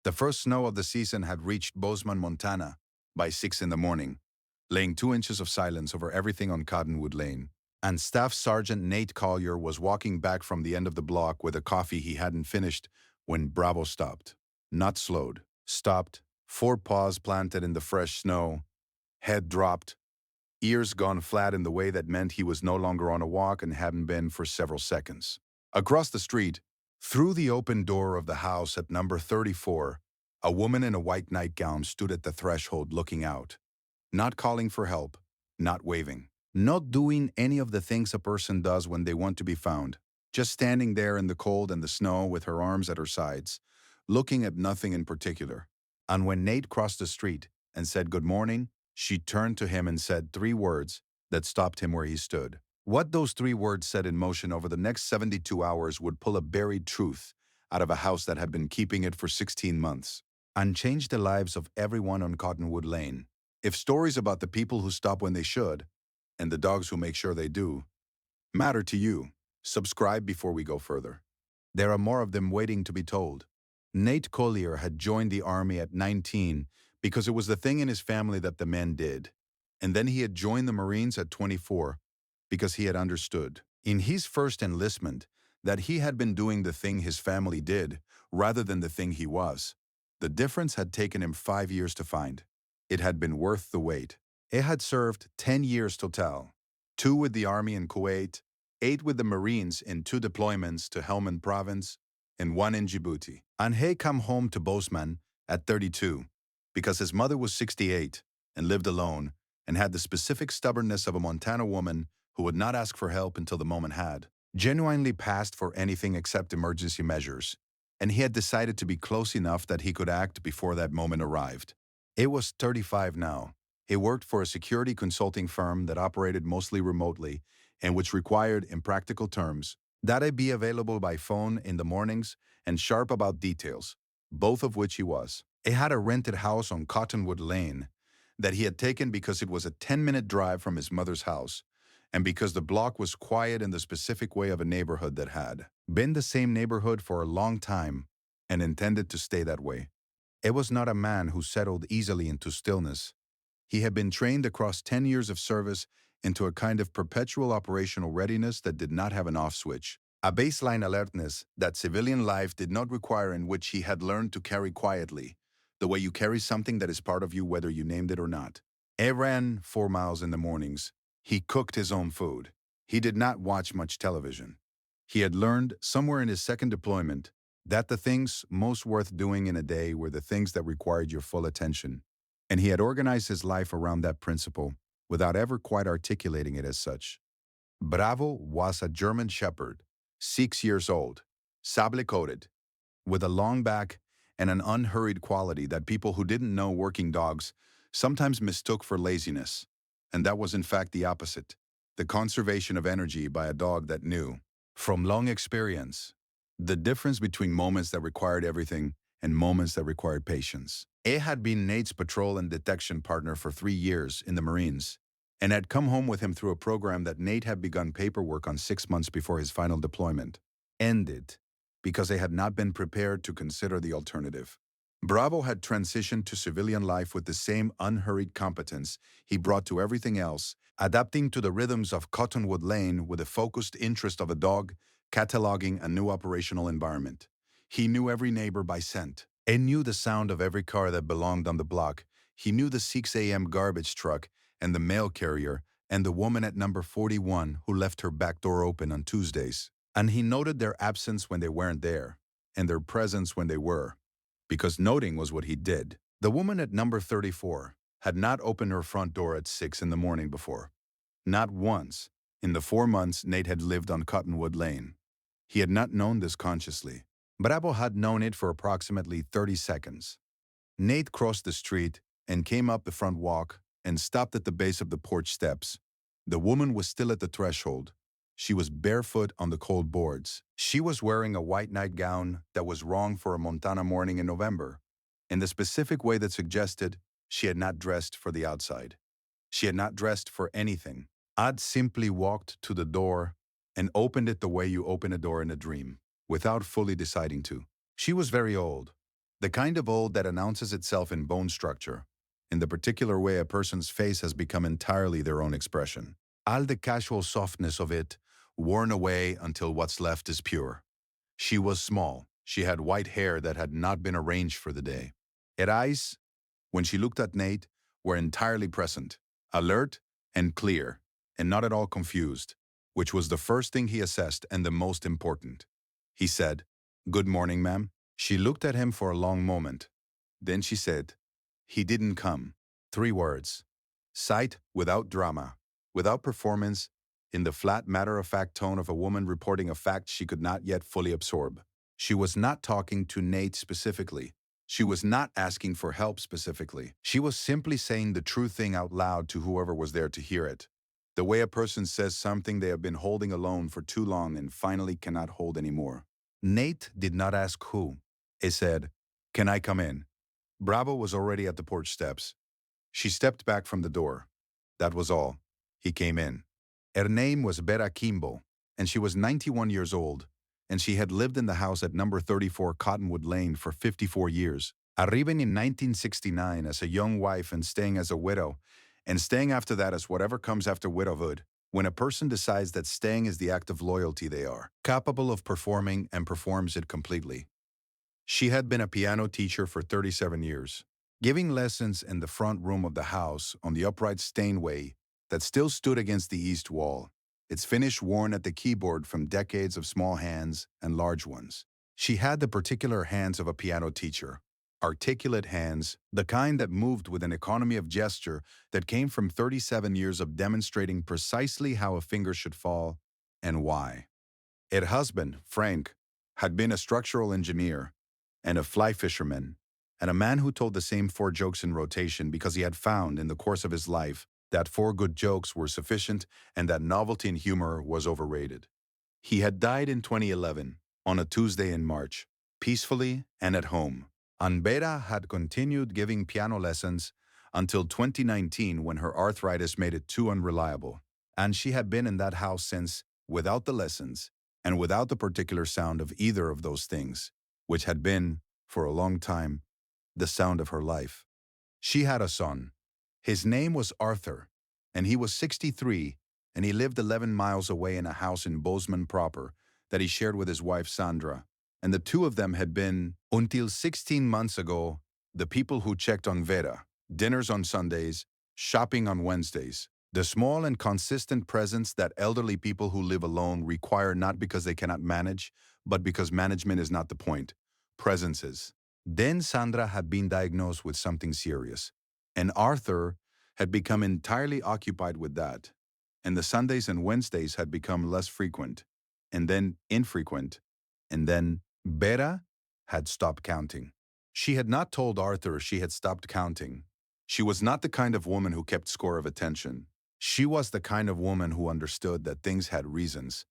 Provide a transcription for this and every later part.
The first snow of the season had reached Bozeman, Montana by 6 in the morning, laying 2 inches of silence over everything on Cottonwood Lane. And Staff Sergeant Nate Collier was walking back from the end of the block with a coffee he hadn't finished when Bravo stopped. Not slowed. Stopped, forepaws planted in the fresh snow, head dropped, ears gone flat in the way that meant he was no longer on a walk and hadn't been for several seconds. Across the street, through the open door of the house at number 34, a woman in a white nightgown stood at the threshold looking out, not calling for help, not waving, not doing any of the things a person does when they want to be found, just standing there in the cold and the snow with her arms at her sides, looking at nothing in particular. And when Nate crossed the street and said good morning, she turned to him and said 3 words that stopped him where he stood. What those 3 words set in motion over the next 72 hours would pull a buried truth out of a house that had been keeping it for 16 months and change the lives of everyone on Cottonwood Lane. If stories about the people who stop when they should, and the dogs who make sure they do, matter to you, subscribe before we go further. There are more of them waiting to be told. Nate Collier had joined the Army at 19 because it was the thing in his family that the men did. And then he had joined the Marines at 24 because he had understood, in his first enlistment, that he had been doing the thing his family did rather than the thing he was. The difference had taken him 5 years to find. It had been worth the wait. It had served 10 years total, 2 with the Army in Kuwait, 8 with the Marines in 2 deployments to Helmand Province, and 1 in Djibouti. And he come home to Bozeman at 32 because his mother was 68 and lived alone and had the specific stubbornness of a Montana woman who would not ask for help until the moment had, genuinely passed for anything except emergency measures, and he had decided to be close enough that he could act before that moment arrived. It was 35 now. He worked for a security consulting firm that operated mostly remotely and which required, in practical terms, that I be available by phone in the mornings and sharp about details, both of which he was. He had a rented house on Cottonwood Lane that he had taken because it was a 10-minute drive from his mother's house, and because the block was quiet in the specific way of a neighborhood that had been the same neighborhood for a long time and intended to stay that way. It was not a man who settled easily into stillness. He had been trained across 10 years of service into a kind of perpetual operational readiness that did not have an off switch, a baseline alertness that civilian life did not require, in which he had learned to carry quietly, the way you carry something that is part of you whether you named it or not. He ran 4 miles in the mornings. He cooked his own food. He did not watch much television. He had learned, somewhere in his second deployment, that the things most worth doing in a day were the things that required your full attention. And he had organized his life around that principle without ever quite articulating it as such. Bravo was a German shepherd, 6 years old, sable-coated, with a long back and an unhurried quality that people who didn't know working dogs sometimes mistook for laziness. And that was in fact the opposite, the conservation of energy by a dog that knew, from long experience, the difference between moments that required everything and moments that required patience. It had been Nate's patrol and detection partner for 3 years in the Marines, and had come home with him through a program that Nate had begun paperwork on 6 months before his final deployment, ended because they had not been prepared to consider the alternative. Bravo had transitioned to civilian life with the same unhurried competence he brought to everything else, adapting to the rhythms of Cottonwood Lane with the focused interest of a dog, cataloging a new operational environment. He knew every neighbor by scent, and knew the sound of every car that belonged on the block. He knew the 6 a.m. garbage truck and the mail carrier and the woman at number 41 who left her back door open on Tuesdays. And he noted their absence when they weren't there, and their presence when they were, because noting was what he did. The woman at number 34 had not opened her front door at 6 in the morning before. Not once in the 4 months Nate had lived on Cottonwood Lane. He had not known this consciously. Bravo had known it for approximately 30 seconds. Nate crossed the street and came up the front walk and stopped at the base of the porch steps. The woman was still at the threshold. She was barefoot on the cold boards. She was wearing a white nightgown that was wrong for a Montana morning in November, in the specific way that suggested she had not dressed for the outside. She had not dressed for anything. I'd simply walked to the door and opened it the way you open a door in a dream, without fully deciding to. She was very old, The kind of old that announces itself in bone structure, in the particular way a person's face has become entirely their own expression. All the casual softness of it worn away until what's left is pure. She was small. She had white hair that had not been arranged for the day. Her eyes, when she looked at Nate, were entirely present, alert and clear, and not at all confused, which was the first thing he assessed and the most important. He said, "Good morning, ma'am." She looked at him for a long moment. Then she said, "He didn't come." 3 words. Sight without drama, without performance, in the flat matter-of-fact tone of a woman reporting a fact she could not yet fully absorb. She was not talking to Nate specifically. She was not asking for help specifically. She was simply saying the true thing out loud to whoever was there to hear it. The way a person says something they have been holding alone for too long and finally cannot hold anymore. Nate did not ask who. He said, "Can I come in?" Bravo was already at the porch steps. She stepped back from the door. That was all. He came in. Her name was Vera Kimbo, and she was 91 years old, and she had lived in the house at number 34 Cottonwood Lane for 54 years, arriving in 1969 as a young wife and staying as a widow, and staying after that as whatever comes after widowhood, when a person decides that staying is the act of loyalty they are, capable of performing and performs it completely. She had been a piano teacher for 37 years, giving lessons in the front room of the house on the upright Steinway that still stood against the east wall, its finish worn at the keyboard from decades of small hands and large ones. She had the particular hands of a piano teacher, articulate hands, the kind that moved with an economy of gesture that came from 37 years of demonstrating precisely how a finger should fall and why. Her husband, Frank, had been a structural engineer and a fly fisherman, and a man who told the same 4 jokes in rotation because he had found in the course of his life that 4 good jokes were sufficient and that novelty in humor was overrated. He had died in 2011, on a Tuesday in March, peacefully and at home. And Vera had continued giving piano lessons until 2019 when her arthritis made it too unreliable. And she had been in that house since, without the lessons, and without the particular sound of either of those things, which had been, for a long time, the sound of her life. She had a son. His name was Arthur, and he was 63, and he lived 11 miles away in a house in Bozeman proper that he shared with his wife Sandra. And the 2 of them had been, until 16 months ago, the people who checked on Vera, dinners on Sundays, shopping on Wednesdays, the small and consistent presence that elderly people who live alone require not because they cannot manage, but because management is not the point. Presences. Then Sandra had been diagnosed with something serious, and Arthur had become entirely occupied with that, and the Sundays and Wednesdays had become less frequent, and then infrequent, and then Vera had stopped counting. She had not told Arthur she had stopped counting. She was not the kind of woman who kept score of attention. She was the kind of woman who understood that things had reasons,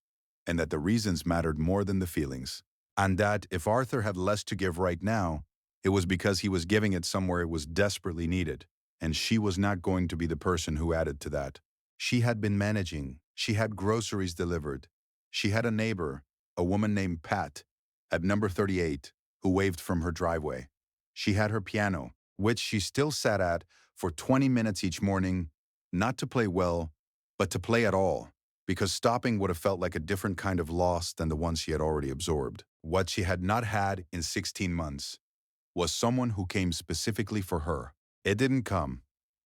and that the reasons mattered more than the feelings, and that if Arthur had less to give right now, it was because he was giving it somewhere it was desperately needed, and she was not going to be the person who added to that. She had been managing. She had groceries delivered. She had a neighbor, a woman named Pat, at number 38, who waved from her driveway. She had her piano, which she still sat at for 20 minutes each morning, not to play well, but to play at all, because stopping would have felt like a different kind of loss than the one she had already absorbed. What she had not had in 16 months was someone who came specifically for her. It didn't come.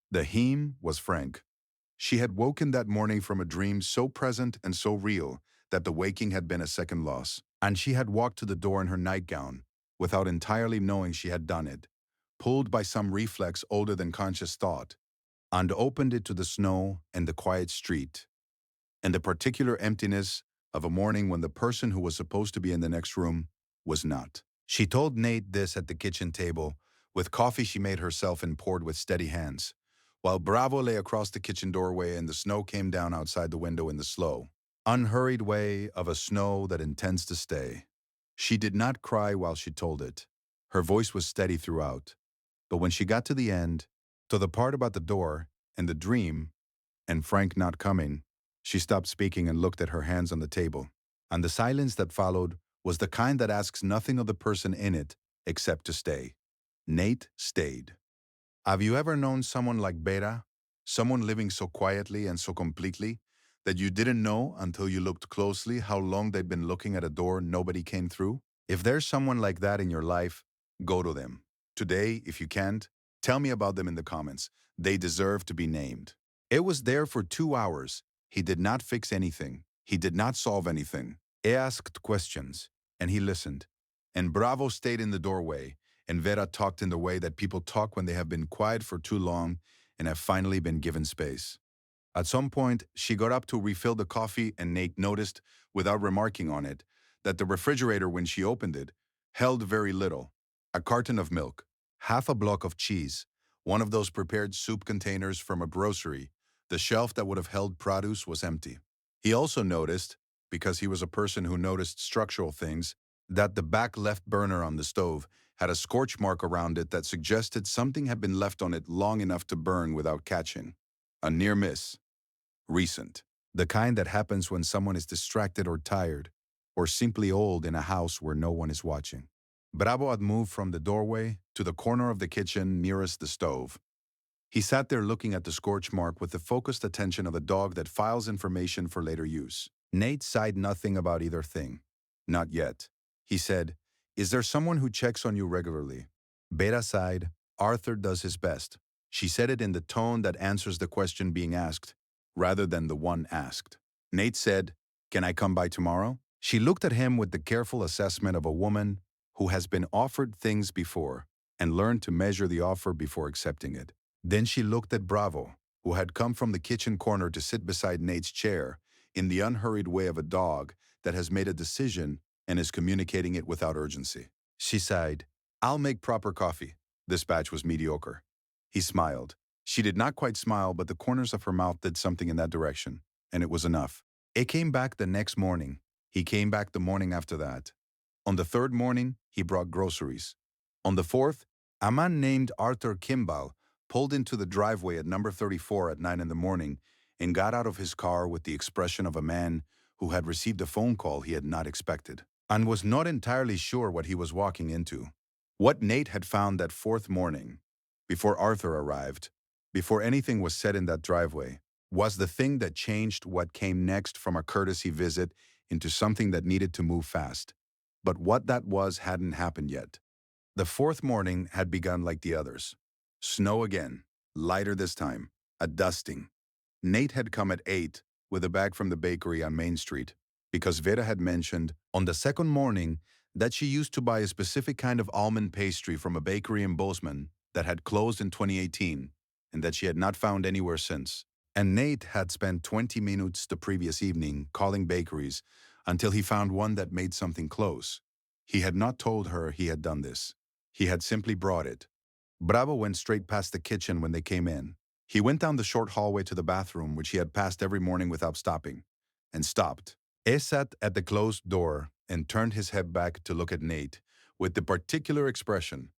The him was Frank. She had woken that morning from a dream so present and so real that the waking had been a second loss, and she had walked to the door in her nightgown, without entirely knowing she had done it, pulled by some reflex older than conscious thought, and opened it to the snow and the quiet street, and the particular emptiness of a morning when the person who was supposed to be in the next room was not. She told Nate this at the kitchen table, with coffee she made herself and poured with steady hands, while Bravo lay across the kitchen doorway and the snow came down outside the window in the slow, unhurried way of a snow that intends to stay. She did not cry while she told it. Her voice was steady throughout. But when she got to the end, to the part about the door and the dream, and Frank not coming, she stopped speaking and looked at her hands on the table. And the silence that followed was the kind that asks nothing of the person in it, except to stay. Nate stayed. Have you ever known someone like Beta? Someone living so quietly and so completely that you didn't know until you looked closely how long they'd been looking at a door nobody came through? If there's someone like that in your life, go to them. Today, if you can't, tell me about them in the comments. They deserve to be named. It was there for 2 hours. He did not fix anything. He did not solve anything. He asked questions, and he listened. And Bravo stayed in the doorway, and Vera talked in the way that people talk when they have been quiet for too long and have finally been given space. At some point, she got up to refill the coffee, and Nate noticed, without remarking on it, that the refrigerator, when she opened it, held very little. A carton of milk, half a block of cheese, one of those prepared soup containers from a grocery. The shelf that would have held produce was empty. He also noticed, because he was a person who noticed structural things, that the back left burner on the stove had a scorch mark around it that suggested something had been left on it long enough to burn without catching. A near miss. Recent. The kind that happens when someone is distracted or tired, or simply old in a house where no one is watching. Bravo had moved from the doorway to the corner of the kitchen nearest the stove. He sat there looking at the scorch mark with the focused attention of a dog that files information for later use. Nate sighed nothing about either thing. Not yet. He said, "Is there someone who checks on you regularly?" Beta sighed, "Arthur does his best." She said it in the tone that answers the question being asked, rather than the one asked. Nate said, "Can I come by tomorrow?" She looked at him with the careful assessment of a woman who has been offered things before and learned to measure the offer before accepting it. Then she looked at Bravo, who had come from the kitchen corner to sit beside Nate's chair in the unhurried way of a dog that has made a decision and is communicating it without urgency. She sighed, "I'll make proper coffee." This batch was mediocre. He smiled. She did not quite smile, but the corners of her mouth did something in that direction, and it was enough. He came back the next morning. He came back the morning after that. On the third morning, he brought groceries. On the fourth, a man named Arthur Kimball pulled into the driveway at number 34 at 9 in the morning and got out of his car with the expression of a man who had received a phone call he had not expected and was not entirely sure what he was walking into. What Nate had found that fourth morning, before Arthur arrived, before anything was said in that driveway, was the thing that changed what came next from a courtesy visit into something that needed to move fast. But what that was hadn't happened yet. The fourth morning had begun like the others. Snow again, lighter this time, a dusting. Nate had come at 8 with a bag from the bakery on Main Street because Vera had mentioned on the second morning that she used to buy a specific kind of almond pastry from a bakery in Bozeman that had closed in 2018 and that she had not found anywhere since. And Nate had spent 20 minutes the previous evening calling bakeries until he found one that made something close. He had not told her he had done this. He had simply brought it. Bravo went straight past the kitchen when they came in. He went down the short hallway to the bathroom, which he had passed every morning without stopping, and stopped. He sat at the closed door and turned his head back to look at Nate with the particular expression,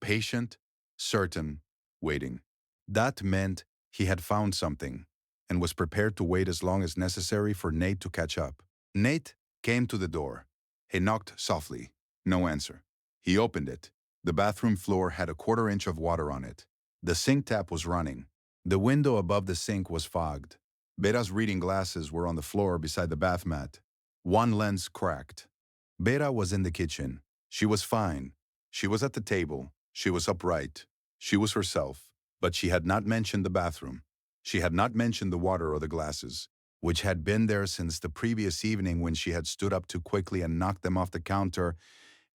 patient, certain, waiting. That meant he had found something and was prepared to wait as long as necessary for Nate to catch up. Nate came to the door. He knocked softly. No answer. He opened it. The bathroom floor had a quarter-inch of water on it. The sink tap was running. The window above the sink was fogged. Beta's reading glasses were on the floor beside the bath mat. One lens cracked. Beta was in the kitchen. She was fine. She was at the table. She was upright. She was herself. But she had not mentioned the bathroom. She had not mentioned the water or the glasses, which had been there since the previous evening when she had stood up too quickly and knocked them off the counter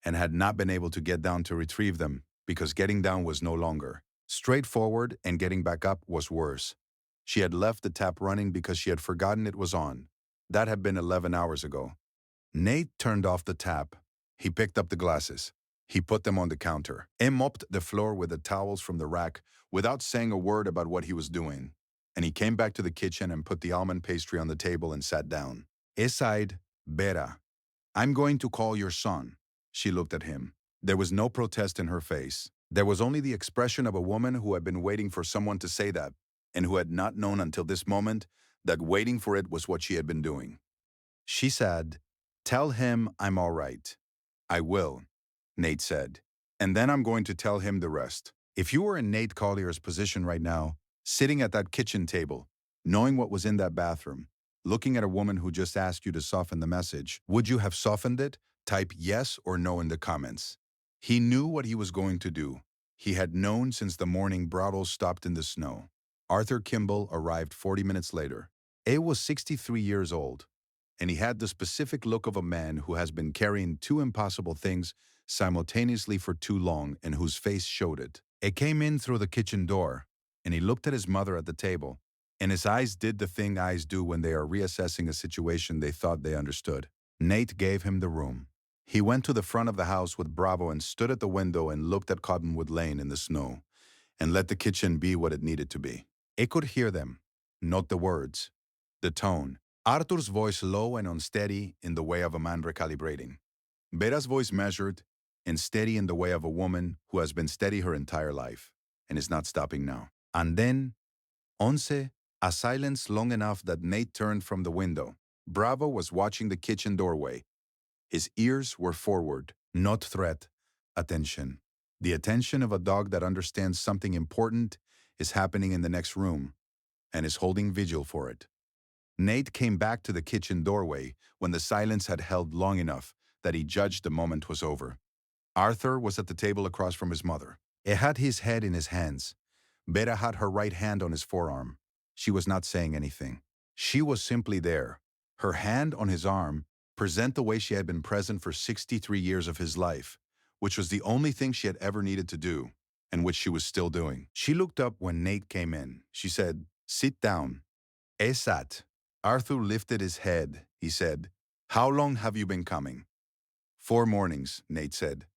and had not been able to get down to retrieve them because getting down was no longer straightforward and getting back up was worse. She had left the tap running because she had forgotten it was on. That had been 11 hours ago. Nate turned off the tap. He picked up the glasses. He put them on the counter and mopped the floor with the towels from the rack without saying a word about what he was doing. And he came back to the kitchen and put the almond pastry on the table and sat down. He sighed, "Beta, I'm going to call your son." She looked at him. There was no protest in her face. There was only the expression of a woman who had been waiting for someone to say that, and who had not known until this moment that waiting for it was what she had been doing. She said, "Tell him I'm all right." "I will," Nate said. And then I'm going to tell him the rest. If you were in Nate Collier's position right now, sitting at that kitchen table, knowing what was in that bathroom, looking at a woman who just asked you to soften the message, would you have softened it? Type yes or no in the comments. He knew what he was going to do. He had known since the morning Bravo stopped in the snow. Arthur Kimball arrived 40 minutes later. A was 63 years old, and he had the specific look of a man who has been carrying two impossible things simultaneously for too long and whose face showed it. A came in through the kitchen door, and he looked at his mother at the table, and his eyes did the thing eyes do when they are reassessing a situation they thought they understood. Nate gave him the room. He went to the front of the house with Bravo and stood at the window and looked at Cottonwood Lane in the snow, and let the kitchen be what it needed to be. It could hear them, not the words, the tone. Arthur's voice low and unsteady in the way of a man recalibrating. Vera's voice measured and steady in the way of a woman who has been steady her entire life and is not stopping now. And then, Once, a silence long enough that Nate turned from the window. Bravo was watching the kitchen doorway. His ears were forward, not threat, attention. The attention of a dog that understands something important is happening in the next room and is holding vigil for it. Nate came back to the kitchen doorway when the silence had held long enough that he judged the moment was over. Arthur was at the table across from his mother. He had his head in his hands. Vera had her right hand on his forearm. She was not saying anything. She was simply there, her hand on his arm, present the way she had been present for 63 years of his life, which was the only thing she had ever needed to do, and which she was still doing. She looked up when Nate came in. She said, "Sit down." He sat. Arthur lifted his head. He said, "How long have you been coming?" 4 mornings, Nate said.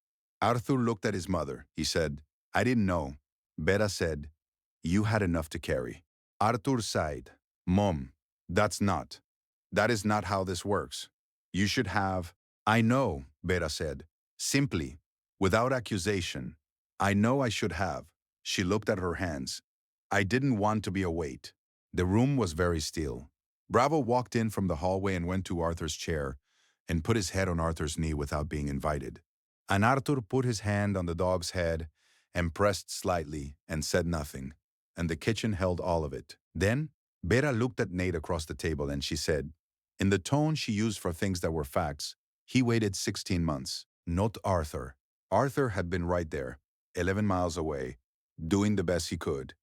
Arthur looked at his mother. He said, "I didn't know." Vera said, "You had enough to carry." Arthur sighed. "Mom, that is not how this works. You should have." "I know," Vera said, simply, without accusation. "I know I should have." She looked at her hands. "I didn't want to be a weight." The room was very still. Bravo walked in from the hallway and went to Arthur's chair and put his head on Arthur's knee without being invited. And Arthur put his hand on the dog's head and pressed slightly and said nothing, and the kitchen held all of it. Then, Vera looked at Nate across the table and she said, in the tone she used for things that were facts, "He waited 16 months, not Arthur." Arthur had been right there, 11 miles away, doing the best he could.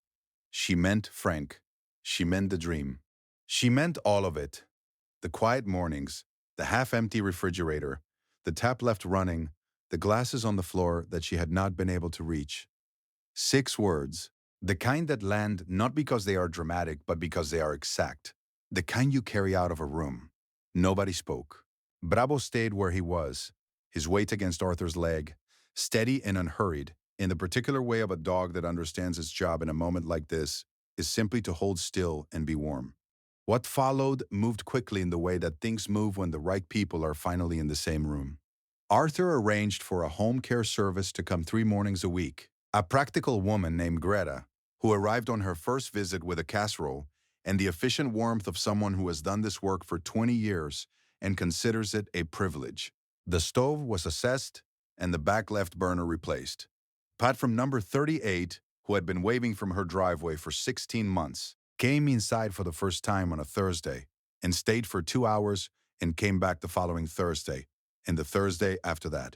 She meant Frank. She meant the dream. She meant all of it. The quiet mornings, the half-empty refrigerator, the tap left running, the glasses on the floor that she had not been able to reach. 6 words, the kind that land not because they are dramatic but because they are exact, the kind you carry out of a room. Nobody spoke. Bravo stayed where he was, his weight against Arthur's leg, steady and unhurried, in the particular way of a dog that understands its job in a moment like this is simply to hold still and be warm. What followed moved quickly in the way that things move when the right people are finally in the same room. Arthur arranged for a home care service to come 3 mornings a week. A practical woman named Greta, who arrived on her first visit with a casserole and the efficient warmth of someone who has done this work for 20 years and considers it a privilege. The stove was assessed and the back left burner replaced. Pat from number 38, who had been waving from her driveway for 16 months, came inside for the first time on a Thursday and stayed for 2 hours and came back the following Thursday and the Thursday after that.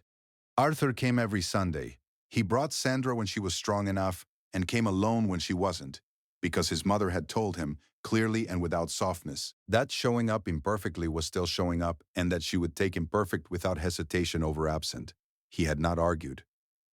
Arthur came every Sunday. He brought Sandra when she was strong enough and came alone when she wasn't, because his mother had told him, clearly and without softness, that showing up imperfectly was still showing up and that she would take imperfect without hesitation over absent. He had not argued.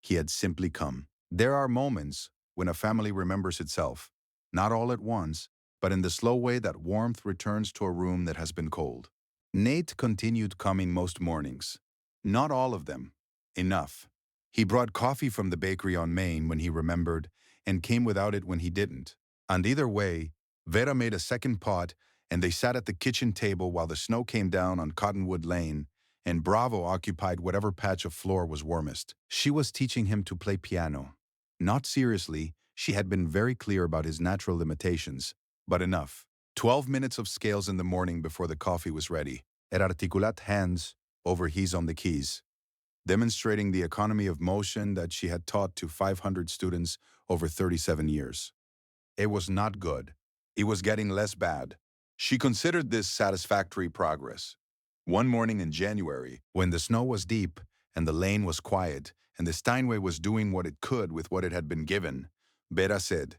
He had simply come. There are moments when a family remembers itself, not all at once, but in the slow way that warmth returns to a room that has been cold. Nate continued coming most mornings. Not all of them. Enough. He brought coffee from the bakery on Main when he remembered and came without it when he didn't. And either way, Vera made a second pot and they sat at the kitchen table while the snow came down on Cottonwood Lane and Bravo occupied whatever patch of floor was warmest. She was teaching him to play piano. Not seriously, she had been very clear about his natural limitations, but enough. 12 minutes of scales in the morning before the coffee was ready. Her articulate hands over his on the keys. demonstrating the economy of motion that she had taught to 500 students over 37 years. It was not good. It was getting less bad. She considered this satisfactory progress. One morning in January, when the snow was deep and the lane was quiet and the Steinway was doing what it could with what it had been given, Beta said,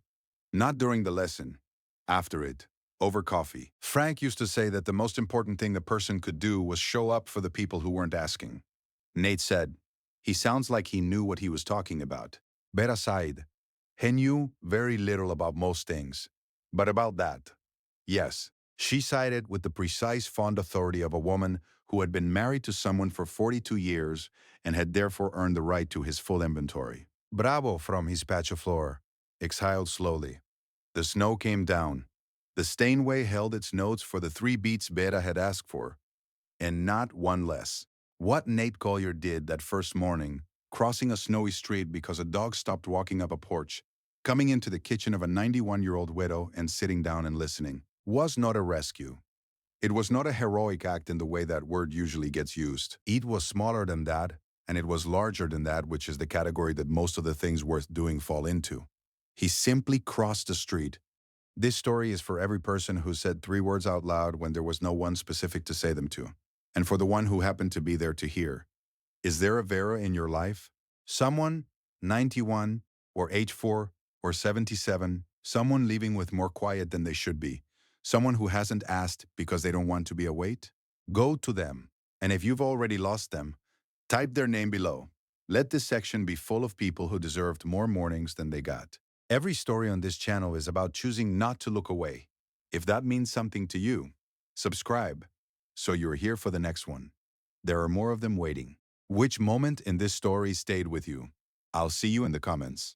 "Not during the lesson. After it. Over coffee." Frank used to say that the most important thing the person could do was show up for the people who weren't asking. Nate said, "He sounds like he knew what he was talking about." Beta sighed. He knew very little about most things. But about that, yes, she sided with the precise fond authority of a woman who had been married to someone for 42 years and had therefore earned the right to his full inventory. Bravo from his patch of floor. Exhaled slowly. The snow came down. The Steinway held its notes for the 3 beats Beta had asked for, and not one less. What Nate Collier did that first morning, crossing a snowy street because a dog stopped walking up a porch, coming into the kitchen of a 91-year-old widow and sitting down and listening, was not a rescue. It was not a heroic act in the way that word usually gets used. It was smaller than that, and it was larger than that, which is the category that most of the things worth doing fall into. He simply crossed the street. This story is for every person who said 3 words out loud when there was no one specific to say them to, and for the one who happened to be there to hear. Is there a Vera in your life? Someone, 91, or age 4, or 77, someone leaving with more quiet than they should be, someone who hasn't asked because they don't want to be a weight? Go to them, and if you've already lost them, type their name below. Let this section be full of people who deserved more mornings than they got. Every story on this channel is about choosing not to look away. If that means something to you, subscribe, so you're here for the next one. There are more of them waiting. Which moment in this story stayed with you? I'll see you in the comments.